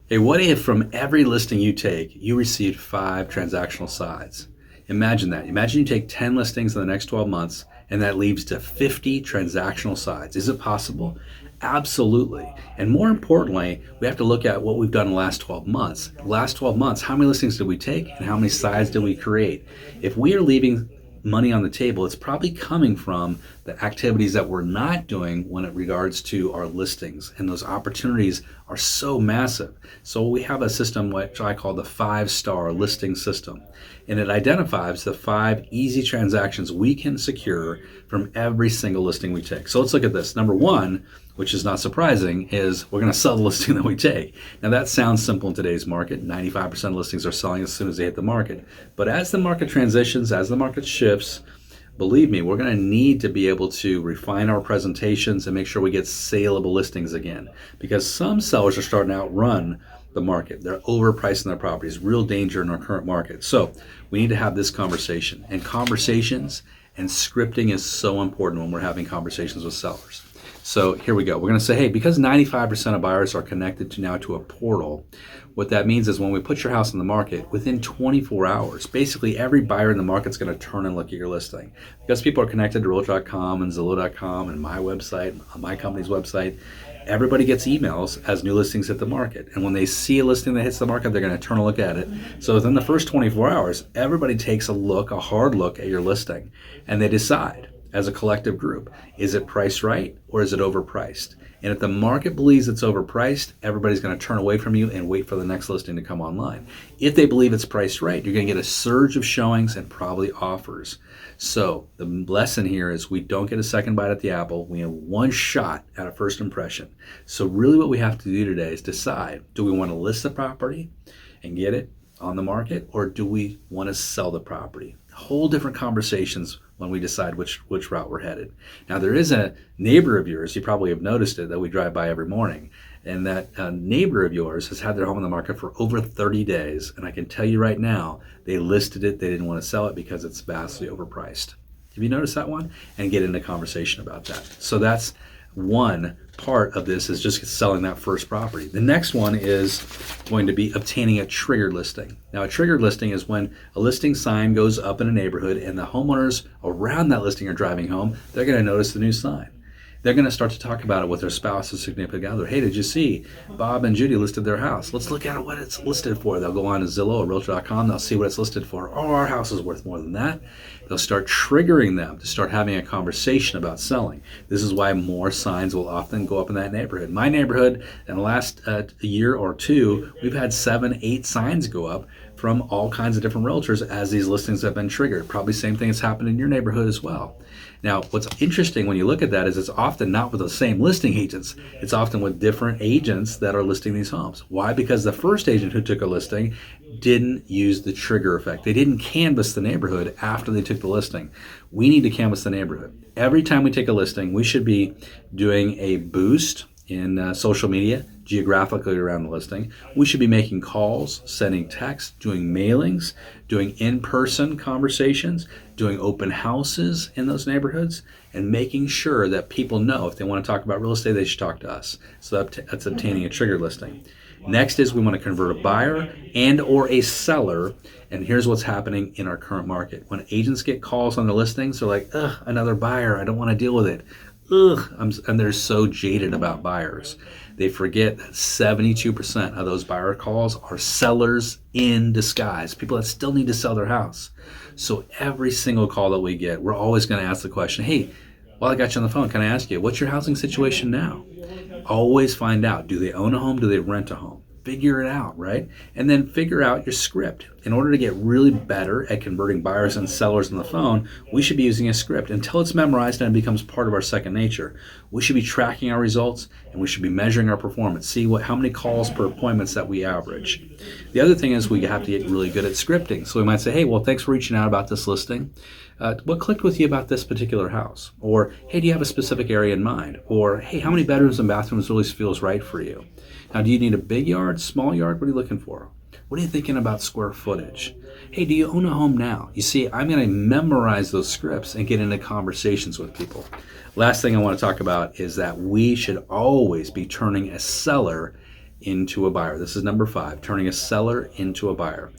Hey, what if from every listing you take, you received 5 transactional sides? Imagine that. Imagine you take 10 listings in the next 12 months and that leads to 50 transactional sides. Is it possible? Absolutely. And more importantly, we have to look at what we've done in the last 12 months. The last 12 months, how many listings did we take and how many sides did we create? If we are leaving money on the table, it's probably coming from the activities that we're not doing when it regards to our listings, and those opportunities are so massive. So we have a system which I call the 5-star listing system, and it identifies the 5 easy transactions we can secure from every single listing we take. So let's look at this. Number 1, which is not surprising, is we're going to sell the listing that we take. Now that sounds simple in today's market. 95% of listings are selling as soon as they hit the market. But as the market transitions, as the market shifts, believe me, we're going to need to be able to refine our presentations and make sure we get saleable listings again. Because some sellers are starting to outrun the market. They're overpricing their properties. Real danger in our current market. So we need to have this conversation. And conversations and scripting is so important when we're having conversations with sellers. So here we go. We're going to say, hey, because 95% of buyers are connected to a portal, what that means is when we put your house on the market, within 24 hours, basically every buyer in the market is going to turn and look at your listing. Because people are connected to Realtor.com and Zillow.com and my website, my company's website, everybody gets emails as new listings hit the market. And when they see a listing that hits the market, they're going to turn and look at it. So within the first 24 hours, everybody takes a hard look at your listing, and they decide as a collective group, is it priced right or is it overpriced? And if the market believes it's overpriced, everybody's going to turn away from you and wait for the next listing to come online. If they believe it's priced right, you're going to get a surge of showings and probably offers. So the lesson here is we don't get a second bite at the apple. We have one shot at a first impression. So really what we have to do today is decide, do we want to list the property and get it on the market, or do we want to sell the property? Whole different conversations when we decide which route we're headed. Now there is a neighbor of yours, you probably have noticed it, that we drive by every morning, and that neighbor of yours has had their home on the market for over 30 days, and I can tell you right now, they listed it, they didn't want to sell it because it's vastly overpriced. Have you noticed that one? And get into conversation about that. So that's one part of this, is just selling that first property. The next one is going to be obtaining a triggered listing. Now, a triggered listing is when a listing sign goes up in a neighborhood and the homeowners around that listing are driving home, they're going to notice the new sign. They're going to start to talk about it with their spouse or significant other. Hey, did you see Bob and Judy listed their house? Let's look at what it's listed for. They'll go on to Zillow or Realtor.com. They'll see what it's listed for. Oh, our house is worth more than that. They'll start triggering them to start having a conversation about selling. This is why more signs will often go up in that neighborhood. My neighborhood, in the last year or two, we've had 7, 8 signs go up from all kinds of different realtors as these listings have been triggered. Probably same thing has happened in your neighborhood as well. Now, what's interesting when you look at that is it's often not with the same listing agents. It's often with different agents that are listing these homes. Why? Because the first agent who took a listing didn't use the trigger effect. They didn't canvass the neighborhood after they took the listing. We need to canvass the neighborhood. Every time we take a listing, we should be doing a boost in social media, geographically around the listing. We should be making calls, sending texts, doing mailings, doing in-person conversations, doing open houses in those neighborhoods, and making sure that people know if they want to talk about real estate, they should talk to us. So that's obtaining a triggered listing. Next is we want to convert a buyer and or a seller. And here's what's happening in our current market. When agents get calls on the listings, they're like, ugh, another buyer, I don't want to deal with it. And they're so jaded about buyers. They forget that 72% of those buyer calls are sellers in disguise, people that still need to sell their house. So every single call that we get, we're always going to ask the question, hey, while I got you on the phone, can I ask you, what's your housing situation now? Always find out, do they own a home? Do they rent a home? Figure it out, right? And then figure out your script. In order to get really better at converting buyers and sellers on the phone, we should be using a script until it's memorized and it becomes part of our second nature. We should be tracking our results and we should be measuring our performance. See how many calls per appointments that we average. The other thing is we have to get really good at scripting. So we might say, hey, well, thanks for reaching out about this listing. What clicked with you about this particular house? Or, hey, do you have a specific area in mind? Or, hey, how many bedrooms and bathrooms really feels right for you? Now, do you need a big yard, small yard? What are you looking for? What are you thinking about square footage? Hey, do you own a home now? You see, I'm going to memorize those scripts and get into conversations with people. Last thing I want to talk about is that we should always be turning a seller into a buyer. This is number 5, turning a seller into a buyer.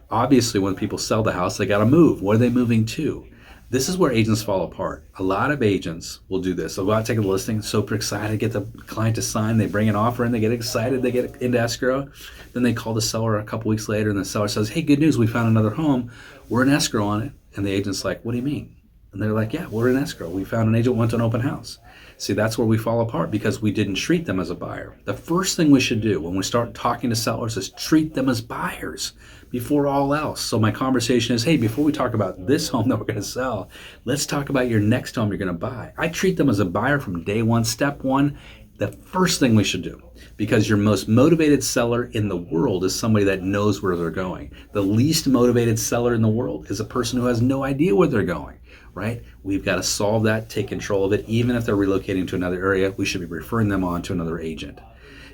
Obviously, when people sell the house, they got to move. What are they moving to? This is where agents fall apart. A lot of agents will do this. They'll go out, take a listing, super excited, get the client to sign, they bring an offer in, they get excited, they get into escrow. Then they call the seller a couple weeks later, and the seller says, hey, good news, we found another home. We're in escrow on it. And the agent's like, what do you mean? And they're like, yeah, we're in escrow. We found an agent who went to an open house. See, that's where we fall apart because we didn't treat them as a buyer. The first thing we should do when we start talking to sellers is treat them as buyers before all else. So my conversation is, hey, before we talk about this home that we're going to sell, let's talk about your next home you're going to buy. I treat them as a buyer from day one, step one. The first thing we should do, because your most motivated seller in the world is somebody that knows where they're going. The least motivated seller in the world is a person who has no idea where they're going, right? We've got to solve that, take control of it. Even if they're relocating to another area, we should be referring them on to another agent.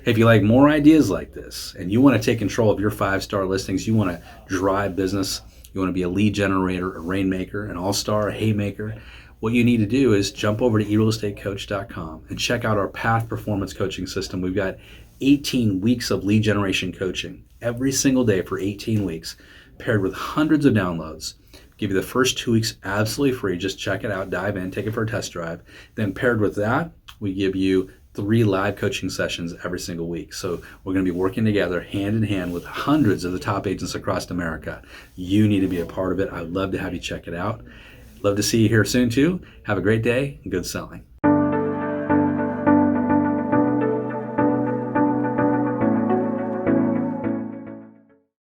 If you like more ideas like this and you want to take control of your 5-star listings, you want to drive business, you want to be a lead generator, a rainmaker, an all-star, a haymaker, what you need to do is jump over to eRealEstateCoach.com and check out our Path Performance Coaching System. We've got 18 weeks of lead generation coaching every single day for 18 weeks, paired with hundreds of downloads. Give you the first 2 weeks absolutely free. Just check it out, dive in, take it for a test drive. Then paired with that, we give you 3 live coaching sessions every single week. So we're going to be working together hand in hand with hundreds of the top agents across America. You need to be a part of it. I'd love to have you check it out. Love to see you here soon too. Have a great day and good selling.